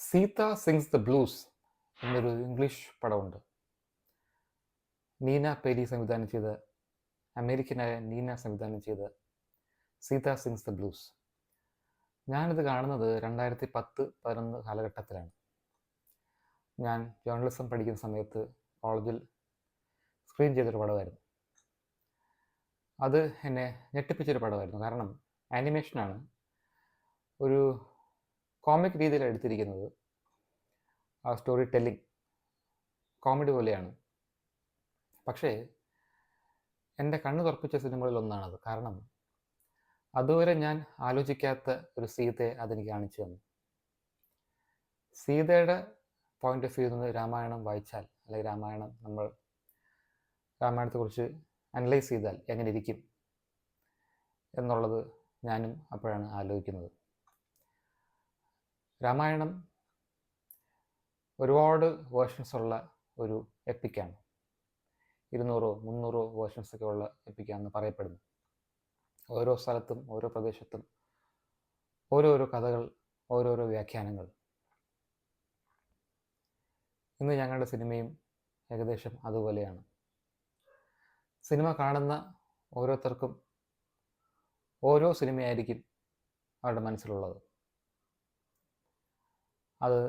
Sita sings the blues എന്നൊരു English പടമുണ്ട്. Neena പേരി സംവിധാനം ചെയ്ത, അമേരിക്കനായ നീന സംവിധാനം ചെയ്ത സീത സിങ്സ് ദ ബ്ലൂസ്. ഞാനിത് കാണുന്നത് 2010-11 കാലഘട്ടത്തിലാണ്. ഞാൻ ജേർണലിസം പഠിക്കുന്ന സമയത്ത് കോളേജിൽ സ്ക്രീൻ ചെയ്തൊരു പടമായിരുന്നു. അത് എന്നെ ഞെട്ടിപ്പിച്ചൊരു പടമായിരുന്നു. കാരണം ആനിമേഷനാണ്, ഒരു കോമിക് രീതിയിലാണ് എടുത്തിരിക്കുന്നത്. ആ സ്റ്റോറി ടെല്ലിംഗ് കോമഡി പോലെയാണ്. പക്ഷേ എൻ്റെ കണ്ണ് തുറപ്പിച്ച സിനിമകളിൽ ഒന്നാണത്. കാരണം അതുവരെ ഞാൻ ആലോചിക്കാത്ത ഒരു സീതയെ അതെനിക്ക് കാണിച്ചു തന്നു. സീതയുടെ പോയിന്റ് ഓഫ് വ്യൂ നിന്ന് രാമായണം വായിച്ചാൽ, അല്ലെങ്കിൽ രാമായണത്തെക്കുറിച്ച് അനലൈസ് ചെയ്താൽ എങ്ങനെ ഇരിക്കും എന്നുള്ളത് ഞാനും അപ്പോഴാണ് ആലോചിക്കുന്നത്. രാമായണം ഒരുപാട് വേർഷൻസ് ഉള്ള ഒരു എപ്പിക്കാണ്. 200-300 വേർഷൻസൊക്കെ ഉള്ള എപ്പിക്കാണെന്ന് പറയപ്പെടുന്നു. ഓരോ സ്ഥലത്തും ഓരോ പ്രദേശത്തും ഓരോരോ കഥകൾ, ഓരോരോ വ്യാഖ്യാനങ്ങൾ. ഇന്ന് ഞങ്ങളുടെ സിനിമയും ഏകദേശം അതുപോലെയാണ്. സിനിമ കാണുന്ന ഓരോരുത്തർക്കും ഓരോ സിനിമയായിരിക്കും അവരുടെ മനസ്സിലുള്ളത്. അത്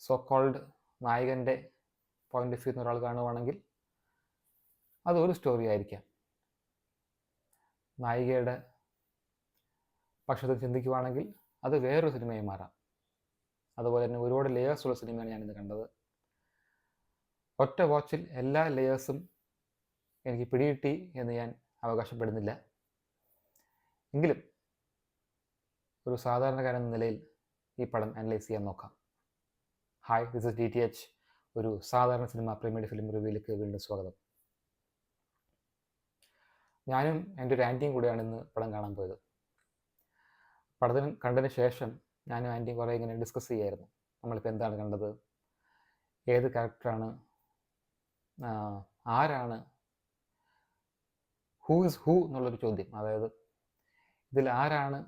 സോ കോൾഡ് നായകൻ്റെ പോയിന്റ് ഓഫ് വ്യൂ ഒരാൾ കാണുവാണെങ്കിൽ അത് ഒരു സ്റ്റോറി ആയിരിക്കാം. നായികയുടെ പക്ഷത്തിൽ ചിന്തിക്കുവാണെങ്കിൽ അത് വേറൊരു സിനിമയായി മാറാം. അതുപോലെ തന്നെ ഒരുപാട് ലെയേഴ്സുള്ള സിനിമയാണ് ഞാനിന്ന് കണ്ടത്. ഒറ്റ വാച്ചിൽ എല്ലാ ലെയേഴ്സും എനിക്ക് പിടികിട്ടി എന്ന് ഞാൻ അവകാശപ്പെടുന്നില്ല. എങ്കിലും ഒരു സാധാരണക്കാരൻ എന്ന നിലയിൽ ഈ പടം അനലൈസ് ചെയ്യാൻ നോക്കാം. Hi, this is DTH. ഒരു സാധാരണ സിനിമ പ്രീമിയർ ഫിലിം റിവ്യൂയിലേക്ക് വീണ്ടും സ്വാഗതം. ഞാനും എൻ്റെ ഒരു ആൻറ്റിയും കൂടെയാണ് ഇന്ന് പടം കാണാൻ പോയത്. പടത്തിന് കണ്ടതിന് ശേഷം ഞാനും ആൻറ്റിയും കുറേ ഇങ്ങനെ ഡിസ്കസ് ചെയ്യായിരുന്നു. നമ്മളിപ്പോൾ എന്താണ് കണ്ടത്, ഏത് ക്യാരക്ടറാണ്, ആരാണ്, ഹൂ ഇസ് ഹൂ എന്നുള്ളൊരു ചോദ്യം. അതായത് ഇതിൽ ആരാണ്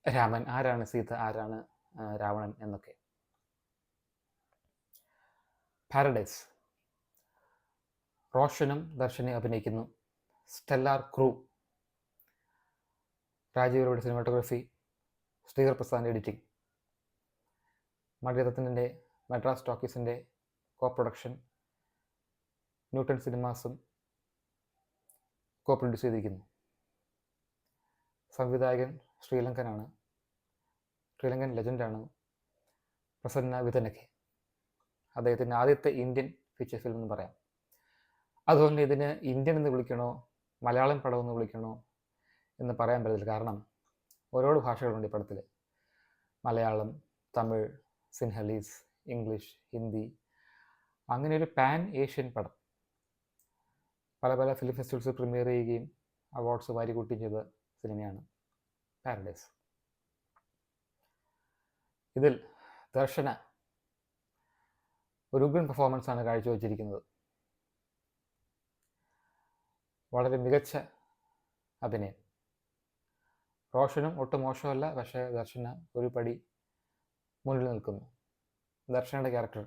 രാമൻ, ആരാണ് സീത, ആരാണ് രാവണൻ എന്നൊക്കെ. പാരഡൈസ്. റോഷനും ദർശനും അഭിനയിക്കുന്നു. Stellar crew. രാജീവരുടെ സിനിമാറ്റോഗ്രഫി, ശ്രീകർ പ്രസാദിൻ്റെ എഡിറ്റിംഗ്, മണിരത്നത്തിൻ്റെ മദ്രാസ് ടോക്കീസിൻ്റെ കോ പ്രൊഡക്ഷൻ, ന്യൂട്ടൺ സിനിമാസും കോ പ്രൊഡ്യൂസ് ചെയ്തിരിക്കുന്നു. സംവിധായകൻ ശ്രീലങ്കൻ ലെജൻഡാണ് പ്രസന്ന വിതനക്കെ. അദ്ദേഹത്തിൻ്റെ ആദ്യത്തെ ഇന്ത്യൻ ഫീച്ചർ ഫിലിം എന്ന് പറയാം. അതുകൊണ്ട് ഇതിന് ഇന്ത്യൻ എന്ന് വിളിക്കണോ മലയാളം പടം എന്ന് വിളിക്കണോ എന്ന് പറയാൻ പറ്റത്തില്ല. കാരണം ഒരുപാട് ഭാഷകളുണ്ട് ഈ പടത്തിൽ. മലയാളം, തമിഴ്, സിൻഹലീസ്, ഇംഗ്ലീഷ്, ഹിന്ദി, അങ്ങനെ ഒരു പാൻ ഏഷ്യൻ പടം. പല ഫിലിം ഫെസ്റ്റിവൽസ് പ്രീമിയർ ചെയ്യുകയും അവാർഡ്സ് വാരിക്കൂട്ടുകയും ചെയ്ത സിനിമയാണ് പാരഡൈസ്. ഇതിൽ ദർശന ഒരു ഉഗ്രൻ പെർഫോമൻസാണ് കാഴ്ചവെച്ചിരിക്കുന്നത്. വളരെ മികച്ച അഭിനയം. റോഷനും ഒട്ടും മോശമല്ല, പക്ഷേ ദർശന ഒരു പടി മുന്നിൽ നിൽക്കുന്നു. ദർശനയുടെ ക്യാരക്ടർ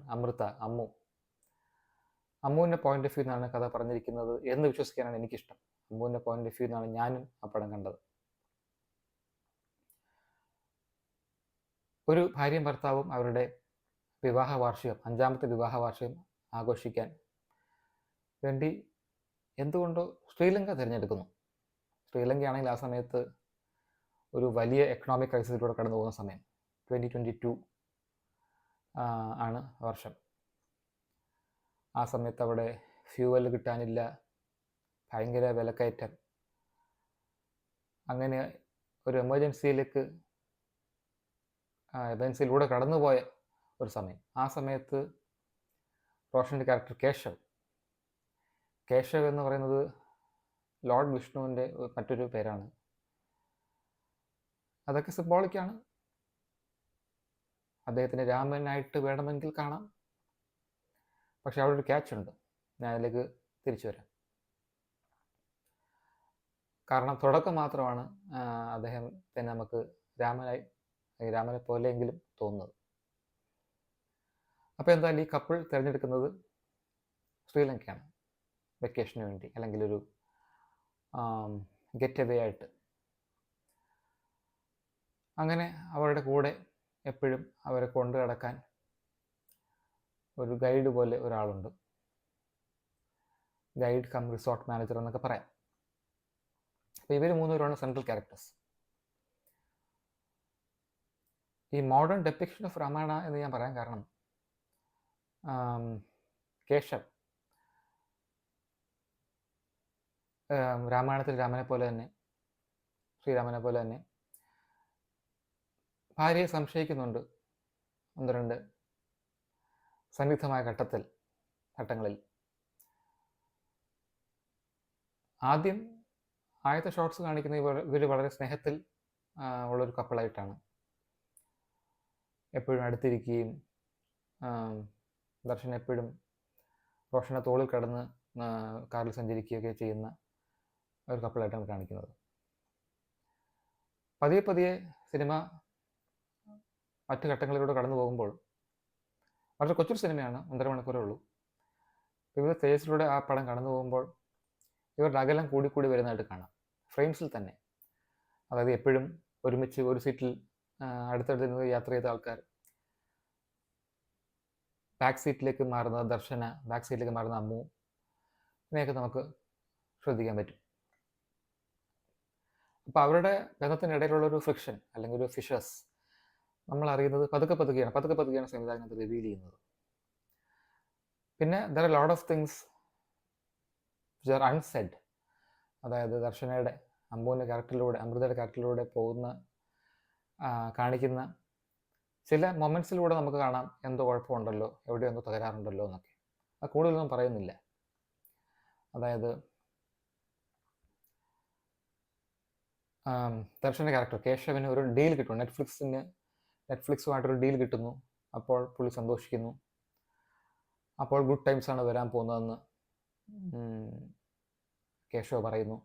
അമ്മുവിൻ്റെ പോയിന്റ് ഓഫ് വ്യൂ എന്നാണ് കഥ പറഞ്ഞിരിക്കുന്നത് എന്ന് വിശ്വസിക്കാനാണ് എനിക്കിഷ്ടം. അമ്മുവിൻ്റെ പോയിന്റ് ഓഫ് വ്യൂ എന്നാണ് ഞാനും ആ പടം കണ്ടത്. ഒരു ഭാര്യയും ഭർത്താവും അവരുടെ വിവാഹ വാർഷികം, 5ാമത്തെ വിവാഹ വാർഷികം ആഘോഷിക്കാൻ വേണ്ടി എന്തുകൊണ്ടോ ശ്രീലങ്ക തിരഞ്ഞെടുക്കുന്നു. ശ്രീലങ്കയാണെങ്കിൽ ആ സമയത്ത് ഒരു വലിയ എക്കണോമിക് ക്രൈസിസിലൂടെ കടന്നു പോകുന്ന സമയം. 2022 ആണ് വർഷം. ആ സമയത്ത് അവിടെ ഫ്യൂവൽ കിട്ടാനില്ല, ഭയങ്കര വിലക്കയറ്റം. അങ്ങനെ ഒരു എമർജൻസിയിലൂടെ കടന്നുപോയ ഒരു സമയം. ആ സമയത്ത് റോഷൻ്റെ ക്യാരക്ടർ കേശവ് എന്ന് പറയുന്നത് ലോർഡ് വിഷ്ണുവിൻ്റെ മറ്റൊരു പേരാണ്. അതൊക്കെ സിംബോളിക്കാണ്. അദ്ദേഹത്തിന് രാമനായിട്ട് വേണമെങ്കിൽ കാണാം. പക്ഷെ അവിടെ ഒരു ക്യാച്ച് ഉണ്ട്, ഞാൻ അതിലേക്ക് തിരിച്ചു വരാം. കാരണം തുടക്കം മാത്രമാണ് അദ്ദേഹത്തെ നമുക്ക് രാമനെ പോലെയെങ്കിലും തോന്നുന്നത്. അപ്പോൾ എന്തായാലും ഈ കപ്പിൾ തിരഞ്ഞെടുക്കുന്നത് ശ്രീലങ്കയാണ് വെക്കേഷന് വേണ്ടി, അല്ലെങ്കിൽ ഒരു ഗെറ്റ് അവേ ആയിട്ട്. അങ്ങനെ അവരുടെ കൂടെ എപ്പോഴും അവരെ കൊണ്ടു നടക്കാൻ ഒരു ഗൈഡ് പോലെ ഒരാളുണ്ട്. ഗൈഡ് കം റിസോർട്ട് മാനേജർ എന്നൊക്കെ പറയാം. അപ്പോൾ ഇവർ മൂന്നുപേരാണ് സെൻട്രൽ ക്യാരക്ടേഴ്സ്. ഈ മോഡേൺ ഡെപ്പിക്ഷൻ ഓഫ് രാമായണ എന്ന് ഞാൻ പറയാൻ കാരണം കേശവ് രാമായണത്തിൽ രാമനെ പോലെ തന്നെ, ശ്രീരാമനെ പോലെ തന്നെ ഭാര്യയെ സംശയിക്കുന്നുണ്ട് ഒന്ന് രണ്ട് സന്നിഗ്ധമായ ഘട്ടങ്ങളിൽ. ആദ്യത്തെ ഷോട്ട്സ് കാണിക്കുന്ന ഇവർ വളരെ സ്നേഹത്തിൽ ഉള്ളൊരു കപ്പിളായിട്ടാണ്. എപ്പോഴും അടുത്തിരിക്കുകയും ദർശൻ എപ്പോഴും റോഷനെ തോളിൽ കടന്ന് കാറിൽ സഞ്ചരിക്കുകയൊക്കെ ചെയ്യുന്ന ഒരു കപ്പിളായിട്ടാണ് കാണിക്കുന്നത്. പതിയെ സിനിമ മറ്റു ഘട്ടങ്ങളിലൂടെ കടന്നു പോകുമ്പോൾ, വളരെ കൊച്ചൊരു സിനിമയാണ്, 1.5 മണിക്കൂറേ ഉള്ളൂ. വിവിധ സ്റ്റേജിലൂടെ ആ പടം കടന്നു പോകുമ്പോൾ ഇവരുടെ അകലം കൂടി വരുന്നതായിട്ട് കാണാം, ഫ്രെയിംസിൽ തന്നെ. അതായത് എപ്പോഴും ഒരുമിച്ച് ഒരു സീറ്റിൽ അടുത്തടുത്ത് യാത്ര ചെയ്ത ആൾക്കാർ ബാക്ക് സീറ്റിലേക്ക് മാറുന്ന ദർശന, ബാക്ക് സീറ്റിലേക്ക് മാറുന്ന അമ്മു, ഇതിനെയൊക്കെ നമുക്ക് ശ്രദ്ധിക്കാൻ പറ്റും. അപ്പോൾ അവരുടെ ബന്ധത്തിനിടയിലുള്ളൊരു ഫ്രിക്ഷൻ അല്ലെങ്കിൽ ഒരു ഫിഷസ് നമ്മൾ അറിയുന്നത് പതുക്കെയാണ് സംവിധാനം അത് റിവീൽ ചെയ്യുന്നത്. പിന്നെ there are lot of things which are unsaid. അതായത് ദർശനയുടെ അമ്പുവിൻ്റെ ക്യാരക്ടറിലൂടെ, അമൃതയുടെ ക്യാരക്ടറിലൂടെ കാണിക്കുന്ന ചില മൊമെൻറ്റ്സിലൂടെ നമുക്ക് കാണാം എന്തോ കുഴപ്പമുണ്ടല്ലോ, എവിടെയോ എന്തോ തകരാറുണ്ടല്ലോ എന്നൊക്കെ. അത് കൂടുതലൊന്നും പറയുന്നില്ല. അതായത് ദർശൻ്റെ ക്യാരക്ടർ കേശവന് ഒരു ഡീൽ കിട്ടും, നെറ്റ്ഫ്ലിക്സുമായിട്ടൊരു ഡീൽ കിട്ടുന്നു. അപ്പോൾ പുള്ളി സന്തോഷിക്കുന്നു. അപ്പോൾ ഗുഡ് ടൈംസ് ആണ് വരാൻ പോകുന്നതെന്ന് കേശവ് പറയുന്നു.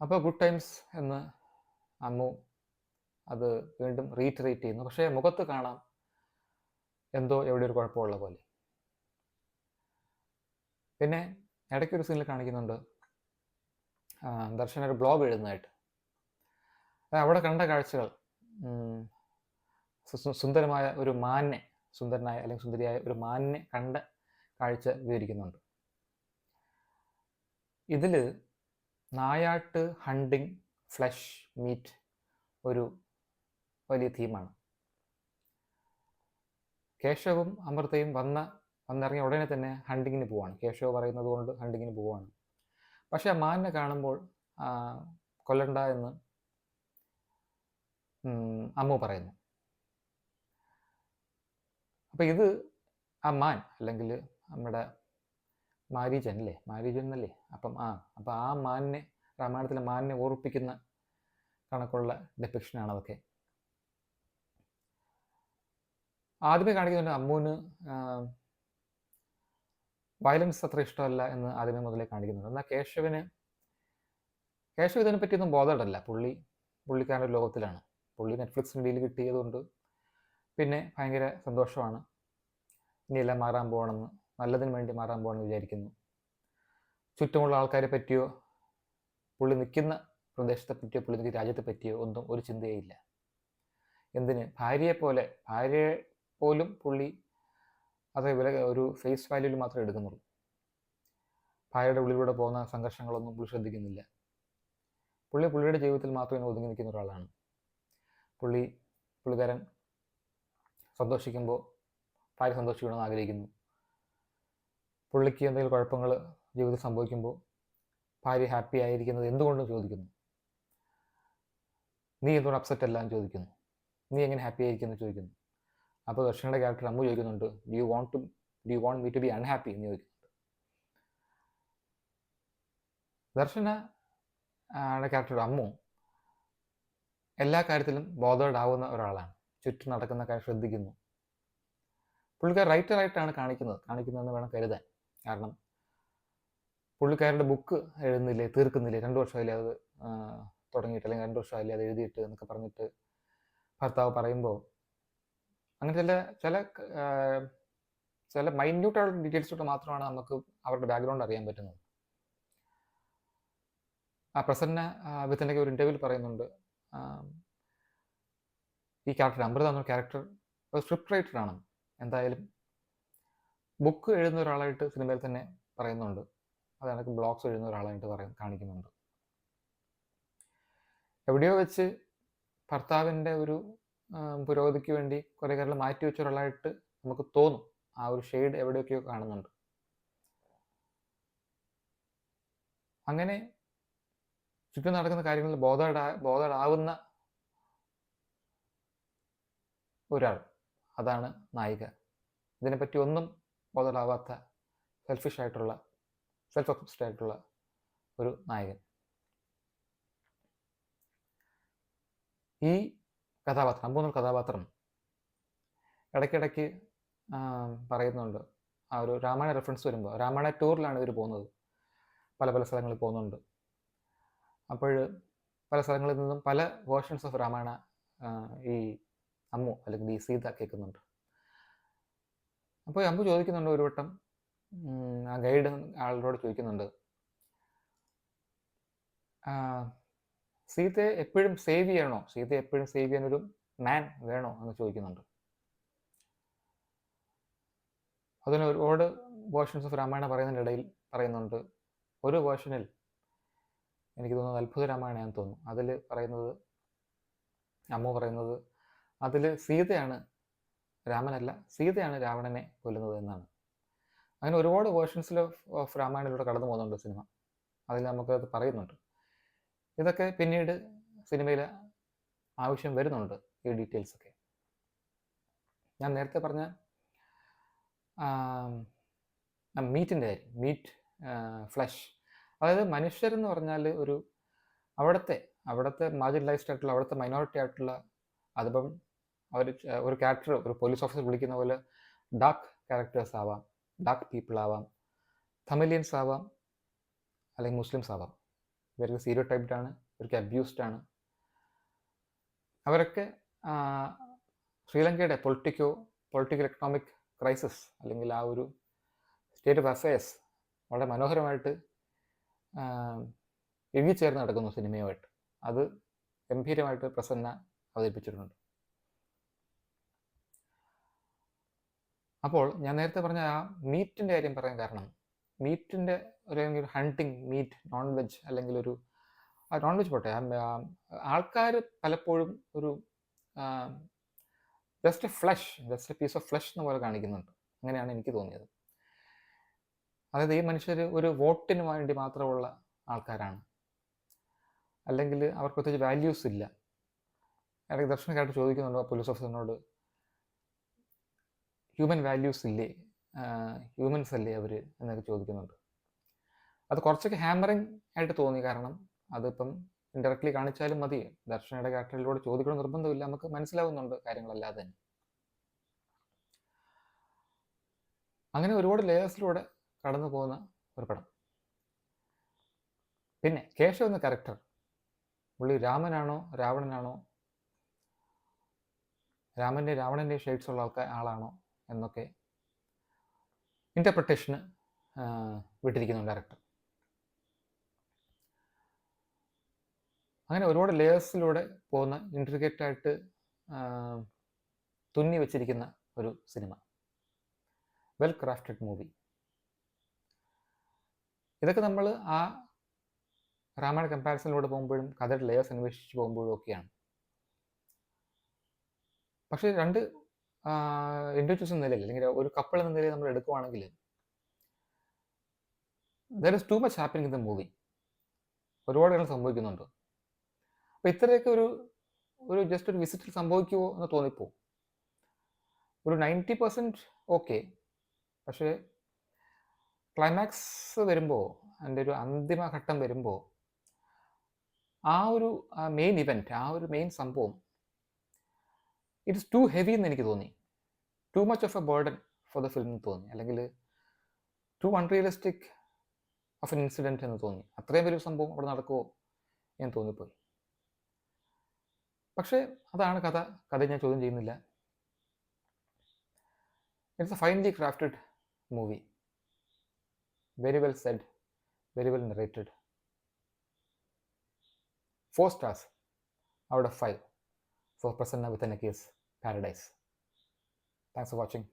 അപ്പോൾ ഗുഡ് ടൈംസ് എന്ന് അമ്മു അത് വീണ്ടും റീറ്ററേറ്റ് ചെയ്യുന്നു. പക്ഷേ മുഖത്ത് കാണാം എന്തോ എവിടെ ഒരു കുഴപ്പമുള്ള പോലെ. പിന്നെ ഇടയ്ക്കൊരു സീനിൽ കാണിക്കുന്നുണ്ട് ദർശന ഒരു ബ്ലോഗ് എഴുതുന്നതായിട്ട്. അവിടെ കണ്ട കാഴ്ചകൾ, സുന്ദരമായ ഒരു മാനിനെ, സുന്ദരനായ അല്ലെങ്കിൽ സുന്ദരിയായ ഒരു മാനിനെ കണ്ട കാഴ്ച വിവരിക്കുന്നുണ്ട്. ഇതിൽ നായാട്ട്, ഹണ്ടിങ്, ഫ്ലഷ് മീറ്റ് ഒരു വലിയ തീമാണ്. കേശവും അമൃതയും വന്നിറങ്ങിയ ഉടനെ തന്നെ ഹണ്ടിങ്ങിന് പോവാണ്. കേശവ് പറയുന്നത് കൊണ്ട് ഹണ്ടിങ്ങിന് പോവാണ്. പക്ഷെ ആ മാനിനെ കാണുമ്പോൾ കൊല്ലണ്ട എന്ന് അമ്മു പറയുന്നു. അപ്പം ഇത് ആ മാൻ, അല്ലെങ്കിൽ നമ്മുടെ മാരീചൻ എന്നല്ലേ, അപ്പം ആ മാനിനെ, രാമായണത്തിലെ മാനിനെ ഓർപ്പിക്കുന്ന കണക്കുള്ള ഡെപ്പിക്ഷനാണ് അതൊക്കെ. ആദ്യമേ കാണിക്കുന്നുണ്ട് അമ്മുവിന് വയലൻസ് അത്ര ഇഷ്ടമല്ല എന്ന് ആദ്യമേ മുതലേ കാണിക്കുന്നുണ്ട്. എന്നാൽ കേശവ് ഇതിനെ പറ്റിയൊന്നും ബോധമല്ല. പുള്ളിക്കാരൻ്റെ ലോകത്തിലാണ്. പുള്ളി നെറ്റ്ഫ്ലിക്സിന് ഡീൽ കിട്ടിയതുകൊണ്ട് പിന്നെ ഭയങ്കര സന്തോഷമാണ്. ഇനിയെല്ലാം മാറാൻ പോകണമെന്ന്, നല്ലതിന് വേണ്ടി മാറാൻ പോകണമെന്ന് വിചാരിക്കുന്നു. ചുറ്റുമുള്ള ആൾക്കാരെ പറ്റിയോ, പുള്ളി നിൽക്കുന്ന പ്രദേശത്തെ പറ്റിയോ, പുള്ളി നിൽക്കുന്ന രാജ്യത്തെ പറ്റിയോ ഒന്നും ഒരു ചിന്തയില്ല. എന്തിന്, ഭാര്യയെ പോലും പുള്ളി അതേപോലെ ഒരു ഫേസ് വാല്യൂവിൽ മാത്രമേ എടുക്കുന്നുള്ളൂ. ഭാര്യയുടെ ഉള്ളിലൂടെ പോകുന്ന സംഘർഷങ്ങളൊന്നും പുള്ളി ശ്രദ്ധിക്കുന്നില്ല. പുള്ളിയുടെ ജീവിതത്തിൽ മാത്രമേ ഒതുങ്ങി നിൽക്കുന്ന ഒരാളാണ്. പുള്ളിക്കാരൻ സന്തോഷിക്കുമ്പോൾ ഭാര്യ സന്തോഷിക്കണമെന്ന് ആഗ്രഹിക്കുന്നു. പുള്ളിക്ക് എന്തെങ്കിലും കുഴപ്പങ്ങൾ ജീവിതത്തിൽ സംഭവിക്കുമ്പോൾ ഭാര്യ ഹാപ്പി ആയിരിക്കുന്നത് എന്തുകൊണ്ടും ചോദിക്കുന്നു. നീ എന്തുകൊണ്ട് അപ്സെറ്റ് അല്ല എന്ന് ചോദിക്കുന്നു. നീ എങ്ങനെ ഹാപ്പി ആയിരിക്കുന്നു ചോദിക്കുന്നു. അപ്പോൾ ദർശനയുടെ ക്യാരക്ടർ അമ്മു ചോദിക്കുന്നുണ്ട്, do you want me to be unhappy എന്ന് ചോദിക്കുന്നുണ്ട്. ദർശനയുടെ ക്യാരക്ടർ അമ്മു എല്ലാ കാര്യത്തിലും ബോധേഡ് ആവുന്ന ഒരാളാണ്. ചുറ്റും നടക്കുന്ന കാര്യം ശ്രദ്ധിക്കുന്നു. പുള്ളിക്കാർ റൈറ്ററായിട്ടാണ് കാണിക്കുന്നതെന്ന് വേണം കരുതാൻ. കാരണം പുള്ളിക്കാരുടെ ബുക്ക് തീർക്കുന്നില്ലേ, 2 വർഷമായില്ലേ അത് തുടങ്ങിയിട്ട്, അല്ലെങ്കിൽ 2 വർഷമായില്ലേ അത് എഴുതിയിട്ട് എന്നൊക്കെ പറഞ്ഞിട്ട് ഭർത്താവ് പറയുമ്പോൾ, അങ്ങനെ ചില ചില മൈന്യൂട്ടായിട്ടുള്ള ഡീറ്റെയിൽസിലൂടെ മാത്രമാണ് നമുക്ക് അവരുടെ ബാക്ക്ഗ്രൗണ്ട് അറിയാൻ പറ്റുന്നത്. പ്രസന്ന വിത്തനൊക്കെ ഒരു ഇൻ്റർവ്യൂവിൽ പറയുന്നുണ്ട്, ഈ ക്യാരക്ടർ അമൃത എന്ന ക്യാരക്ടർ ഒരു സ്ക്രിപ്റ്റ് റൈറ്ററാണ്, എന്തായാലും ബുക്ക് എഴുതുന്ന ഒരാളായിട്ട് സിനിമയിൽ തന്നെ പറയുന്നുണ്ട്, അതാണ് ബ്ലോഗ്സ് എഴുതുന്ന ഒരാളായിട്ട് കാണിക്കുന്നുണ്ട്. എവിടെയോ വെച്ച് ഭർത്താവിൻ്റെ ഒരു പുരോഗതിക്ക് വേണ്ടി കുറേ കാര്യങ്ങൾ മാറ്റി വെച്ച ഒരാളായിട്ട് നമുക്ക് തോന്നും. ആ ഒരു ഷെയ്ഡ് എവിടെയൊക്കെയോ കാണുന്നുണ്ട്. അങ്ങനെ ചുറ്റും നടക്കുന്ന കാര്യങ്ങളിൽ ബോധേഡാവുന്ന ഒരാൾ, അതാണ് നായിക. ഇതിനെപ്പറ്റി ഒന്നും ബോധേഡാവാത്ത സെൽഫ് ഒബ്സസ്ഡ് ആയിട്ടുള്ള ഒരു നായകൻ. ഈ കഥാപാത്രം, അമ്പു എന്ന കഥാപാത്രം ഇടയ്ക്കിടയ്ക്ക് പറയുന്നുണ്ട്, ആ ഒരു രാമായണ റെഫറൻസ് വരുമ്പോൾ, രാമായണ ടൂറിലാണ് ഇവർ പോകുന്നത്, പല സ്ഥലങ്ങളിൽ പോകുന്നുണ്ട്. അപ്പോൾ പല സ്ഥലങ്ങളിൽ നിന്നും പല വേർഷൻസ് ഓഫ് രാമായണ ഈ അമ്മു അല്ലെങ്കിൽ ഈ സീത കേൾക്കുന്നുണ്ട്. അപ്പോൾ അമ്പു ചോദിക്കുന്നുണ്ട് ഒരു വട്ടം, ആ ഗൈഡ് ആളോട് ചോദിക്കുന്നുണ്ട്, സീതയെ എപ്പോഴും സേവ് ചെയ്യണോ, സീതയെ എപ്പോഴും സേവ് ചെയ്യാനൊരു മാൻ വേണോ എന്ന് ചോദിക്കുന്നുണ്ട്. അതിന് ഒരുപാട് വേർഷൻസ് ഓഫ് രാമായണ പറയുന്നതിനിടയിൽ പറയുന്നുണ്ട്, ഒരു വേർഷനിൽ എനിക്ക് തോന്നുന്നത് അത്ഭുത രാമായണമാണെന്ന് തോന്നുന്നു, അതിൽ പറയുന്നത്, അമ്മ പറയുന്നത്, അതിൽ സീതയാണ് രാമനല്ല, സീതയാണ് രാവണനെ കൊല്ലുന്നത് എന്നാണ്. അങ്ങനെ ഒരുപാട് വേർഷൻസിൽ ഓഫ് രാമായണത്തിലൂടെ കടന്നു പോകുന്നുണ്ട് സിനിമ, അതിൽ നമുക്കത് പറയുന്നുണ്ട്. ഇതൊക്കെ പിന്നീട് സിനിമയിൽ ആവശ്യം വരുന്നുണ്ട്, ഈ ഡീറ്റെയിൽസൊക്കെ. ഞാൻ നേരത്തെ പറഞ്ഞ മീറ്റിൻ്റെ കാര്യം, മീറ്റ് ഫ്ലഷ്, അതായത് മനുഷ്യരെന്ന് പറഞ്ഞാൽ ഒരു അവിടുത്തെ മാർജിനലൈസ്ഡ് ആയിട്ടുള്ള, അവിടുത്തെ മൈനോറിറ്റി ആയിട്ടുള്ള, അതിപ്പം ഒരു ക്യാരക്ടർ, ഒരു പോലീസ് ഓഫീസർ വിളിക്കുന്ന പോലെ ഡാർക്ക് ക്യാരക്ടേഴ്സ് ആവാം, ഡാർക്ക് പീപ്പിൾ ആവാം, തമിലിയൻസ് ആവാം, അല്ലെങ്കിൽ മുസ്ലിംസ് ആവാം. ഇവർക്ക് സ്റ്റീരിയോടൈപ്ഡ് ആണ്, ഇവർക്ക് അബ്യൂസ്ഡ് ആണ്. അവരൊക്കെ ശ്രീലങ്കയുടെ പൊളിറ്റിക്കൽ എക്കണോമിക് ക്രൈസിസ്, അല്ലെങ്കിൽ ആ ഒരു സ്റ്റേറ്റ് ഓഫ് അഫയേഴ്സ് വളരെ മനോഹരമായിട്ട് ഇഴുകിച്ചേർന്ന് നടക്കുന്നു സിനിമയുമായിട്ട്. അത് ഗംഭീരമായിട്ട് പ്രസന്ന അവതരിപ്പിച്ചിട്ടുണ്ട്. അപ്പോൾ ഞാൻ നേരത്തെ പറഞ്ഞ ആ മീറ്റിൻ്റെ കാര്യം പറയാൻ കാരണം, മീറ്റിൻ്റെ ഒരു ഹണ്ടിങ് മീറ്റ്, നോൺ വെജ്, അല്ലെങ്കിൽ ഒരു നോൺ വെജ് പോട്ടെ, ആൾക്കാർ പലപ്പോഴും ഒരു just a piece of flesh എന്ന പോലെ കാണിക്കുന്നുണ്ട്. അങ്ങനെയാണ് എനിക്ക് തോന്നിയത്. അതായത് ഈ മനുഷ്യർ ഒരു വോട്ടിന് വേണ്ടി മാത്രമുള്ള ആൾക്കാരാണ്, അല്ലെങ്കിൽ അവർക്ക് പ്രത്യേകിച്ച് വാല്യൂസ് ഇല്ല. ഇടയ്ക്ക് ദർശനക്കായിട്ട് ചോദിക്കുന്നുണ്ടോ പോലീസ് ഓഫീസറിനോട്, ഹ്യൂമൻ വാല്യൂസ് ഇല്ലേ, ഹ്യൂമൻസ് അല്ലേ അവർ എന്നൊക്കെ ചോദിക്കുന്നുണ്ട്. അത് കുറച്ചൊക്കെ ഹാമറിങ് ആയിട്ട് തോന്നി, കാരണം അതിപ്പം ഇൻഡയറക്ട്ലി കാണിച്ചാലും മതി, ദർശനയുടെ ക്യാരക്ടറിലൂടെ ചോദിക്കണം നിർബന്ധമില്ല, നമുക്ക് മനസ്സിലാവുന്നുണ്ട് കാര്യങ്ങളല്ലാതെ തന്നെ. അങ്ങനെ ഒരുപാട് ലേയേഴ്സിലൂടെ കടന്നു പോകുന്ന ഒരു പടം. പിന്നെ കേശവ് എന്ന ക്യാരക്ടർ, പുള്ളി രാമനാണോ രാവണനാണോ, രാവണൻ്റെ ഷെയ്ഡ്സ് ഉള്ള ആളാണോ എന്നൊക്കെ ഇൻ്റർപ്രിട്ടേഷന് വിട്ടിരിക്കുന്നു ഡയറക്ടർ. അങ്ങനെ ഒരുപാട് ലേയേഴ്സിലൂടെ പോകുന്ന, ഇൻട്രിഗേറ്റായിട്ട് തുന്നി വെച്ചിരിക്കുന്ന ഒരു സിനിമ, വെൽ ക്രാഫ്റ്റഡ് മൂവി. ഇതൊക്കെ നമ്മൾ ആ രാമായണ കമ്പാരിസണിലൂടെ പോകുമ്പോഴും കഥയുടെ ലേയേഴ്സ് അന്വേഷിച്ച് പോകുമ്പോഴും ഒക്കെയാണ്. പക്ഷേ രണ്ട് ഇൻഡിവിജ്വൽസ് എന്ന നിലയിൽ, അല്ലെങ്കിൽ ഒരു കപ്പിൾ എന്ന നിലയിൽ നമ്മൾ എടുക്കുവാണെങ്കിൽ, there is too much happening in the movie. ഒരുപാട് കാര്യങ്ങൾ സംഭവിക്കുന്നുണ്ട്. അപ്പോൾ ഇത്രയൊക്കെ ഒരു ജസ്റ്റ് ഒരു വിസിറ്റിൽ സംഭവിക്കുമോ എന്ന് തോന്നിപ്പോവും. ഒരു 90% ഓക്കെ. പക്ഷേ ക്ലൈമാക്സ് വരുമ്പോൾ, അതിൻ്റെ ഒരു അന്തിമഘട്ടം വരുമ്പോൾ, ആ ഒരു മെയിൻ ഇവൻറ്റ്, ആ ഒരു മെയിൻ സംഭവം, ഇറ്റ്സ് ടു ഹെവി എന്ന് എനിക്ക് തോന്നി. Too much of a burden for the film എന്ന് തോന്നി, അല്ലെങ്കിൽ too unrealistic of an incident എന്ന് തോന്നി. അത്രയും വലിയൊരു സംഭവം അവിടെ നടക്കുമോ എന്ന് തോന്നിപ്പോയി. പക്ഷേ അതാണ് കഥ. കഥ ഞാൻ ചോദ്യം ചെയ്യുന്നില്ല. It's a finely crafted movie. Very well said, very well narrated. 4 stars out of 5 for Prasanna with an Paradise. Thanks for watching.